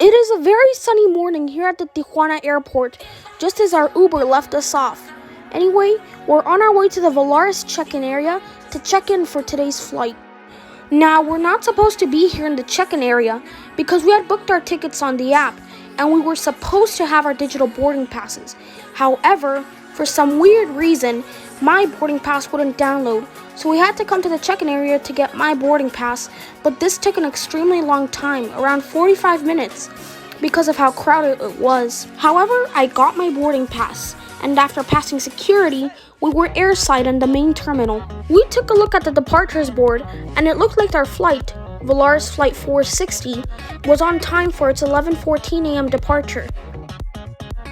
It is a very sunny morning here at the Tijuana airport, just as our Uber left us off. Anyway, we're on our way to the Volaris check-in area to check in for today's flight. Now, we're not supposed to be here in the check-in area because we had booked our tickets on the app and we were supposed to have our digital boarding passes. However, for some weird reason, my boarding pass wouldn't download, so we had to come to the check-in area to get my boarding pass, but this took an extremely long time, around 45 minutes, because of how crowded it was. However, I got my boarding pass, and after passing security, we were airside in the main terminal. We took a look at the departures board, and it looked like our flight, Volaris Flight 460, was on time for its 11:14 a.m. departure.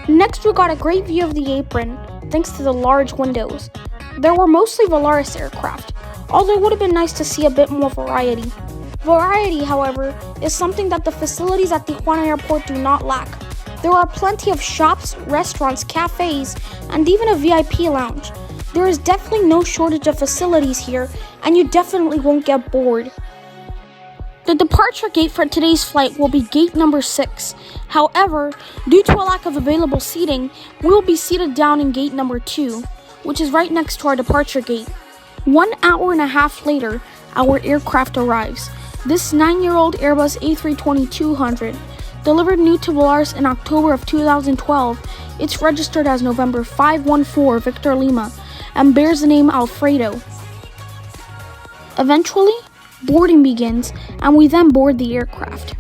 Next, we got a great view of the apron, thanks to the large windows. There were mostly Volaris aircraft, although it would have been nice to see a bit more variety. Variety, however, is something that the facilities at Tijuana Airport do not lack. There are plenty of shops, restaurants, cafes, and even a VIP lounge. There is definitely no shortage of facilities here, and you definitely won't get bored. The departure gate for today's flight will be gate number 6. However, due to a lack of available seating, we will be seated down in gate number 2, which is right next to our departure gate. 1 hour and a half later, our aircraft arrives. This 9-year-old Airbus A320-200, delivered new to Volaris in October of 2012, it's registered as November 514 Victor Lima and bears the name Alfredo. Eventually, boarding begins, and we then board the aircraft.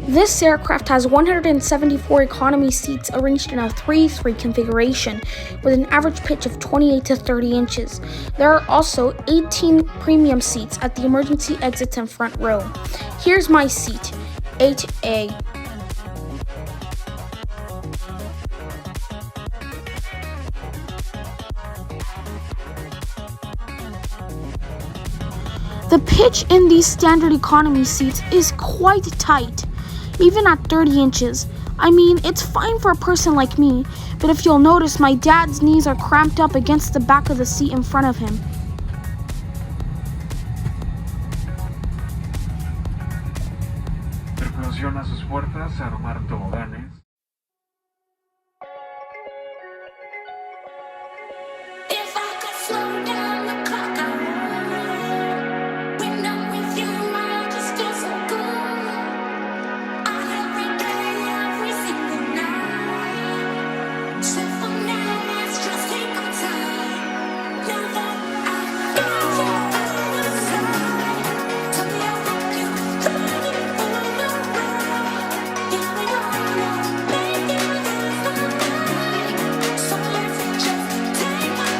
This aircraft has 174 economy seats arranged in a 3-3 configuration with an average pitch of 28 to 30 inches. There are also 18 premium seats at the emergency exits and front row. Here's my seat, 8A. The pitch in these standard economy seats is quite tight, even at 30 inches. I mean, it's fine for a person like me, but if you'll notice, my dad's knees are cramped up against the back of the seat in front of him. Tripulación a sus puertas, armar toboganes. If I could slow down the clock, I would. When I'm with you, I just feel so good. Every day, every single night. So for now, let's just take our time. Know that I got you on my side. Tell me I'll make you ready for the ride. Yeah, we all know making is the night. So let's just take our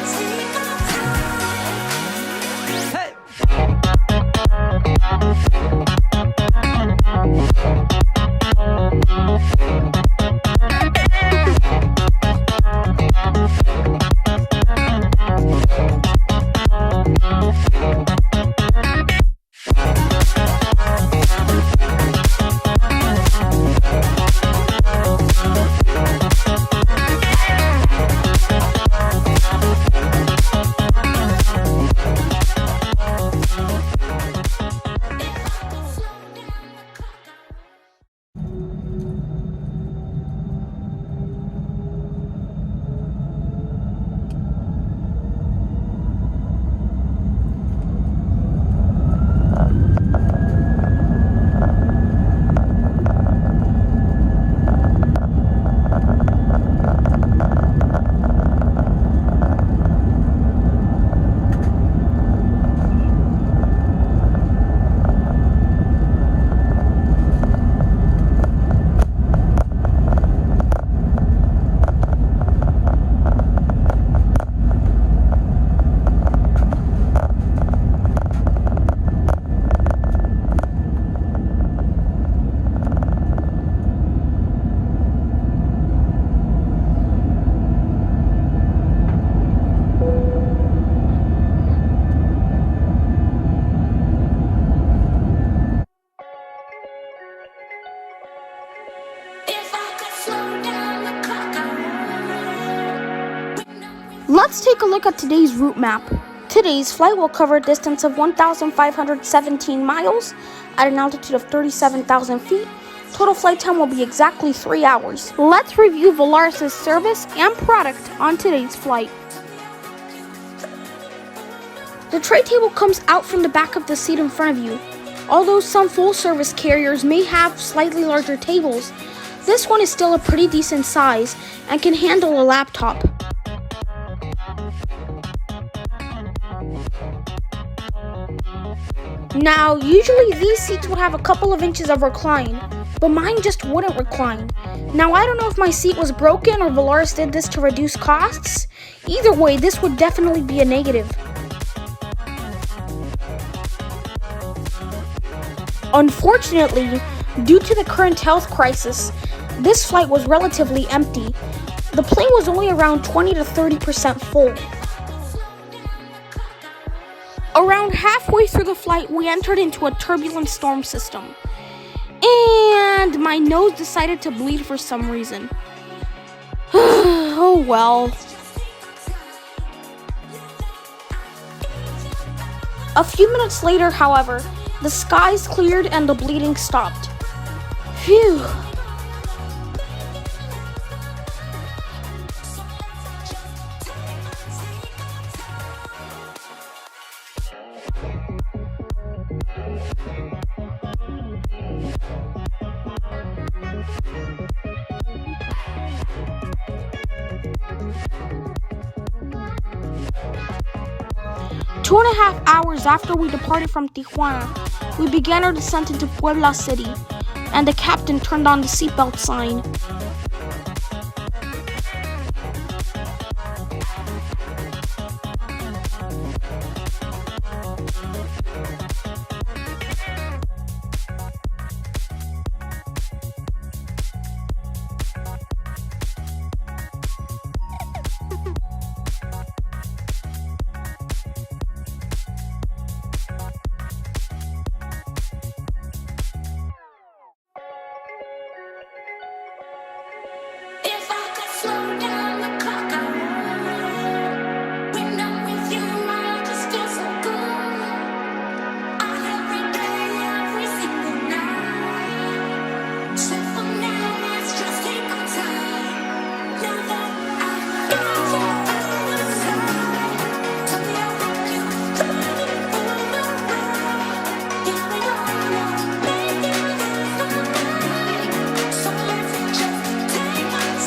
Let's take a look at today's route map. Today's flight will cover a distance of 1,517 miles, at an altitude of 37,000 feet. Total flight time will be exactly 3 hours. Let's review Volaris' service and product on today's flight. The tray table comes out from the back of the seat in front of you. Although some full-service carriers may have slightly larger tables, this one is still a pretty decent size and can handle a laptop. Now, usually these seats would have a couple of inches of recline, but mine just wouldn't recline. Now, I don't know if my seat was broken or Volaris did this to reduce costs. Either way, this would definitely be a negative. Unfortunately, due to the current health crisis, this flight was relatively empty. The plane was only around 20 to 30% full. Around halfway through the flight, we entered into a turbulent storm system, and my nose decided to bleed for some reason. Oh well. A few minutes later, however, the skies cleared and the bleeding stopped. Phew. Two and a half hours after we departed from Tijuana, we began our descent into Puebla City, and the captain turned on the seatbelt sign. If I could slow down the clock, I would. When I'm with you, I just feel so good. Every day, every single night. So for now, let's just take our time. Know that I got you on my side. Tell me I'll rock you through the ride. Yeah, we all know making is the right. So let's just take our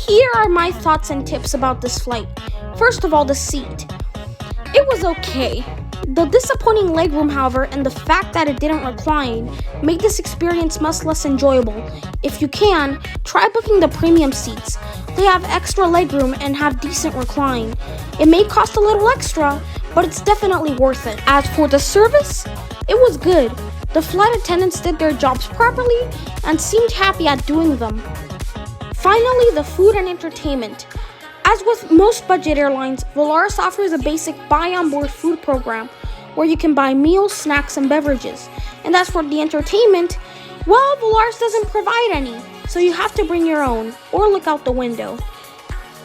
Here are my thoughts and tips about this flight. First of all, the seat. It was okay. The disappointing legroom, however, and the fact that it didn't recline made this experience much less enjoyable. If you can, try booking the premium seats. They have extra legroom and have decent recline. It may cost a little extra, but it's definitely worth it. As for the service, it was good. The flight attendants did their jobs properly and seemed happy at doing them. Finally, the food and entertainment. As with most budget airlines, Volaris offers a basic buy-on-board food program where you can buy meals, snacks, and beverages. And as for the entertainment, well, Volaris doesn't provide any, so you have to bring your own or look out the window.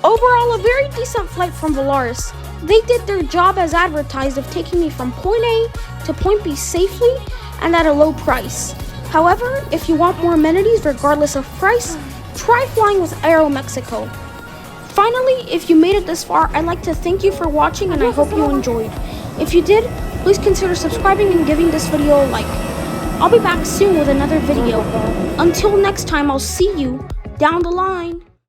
Overall, a very decent flight from Volaris. They did their job as advertised of taking me from point A to point B safely and at a low price. However, if you want more amenities regardless of price, try flying with Aeromexico. Finally, if you made it this far, I'd like to thank you for watching and I hope you enjoyed. If you did, please consider subscribing and giving this video a like. I'll be back soon with another video. Until next time, I'll see you down the line.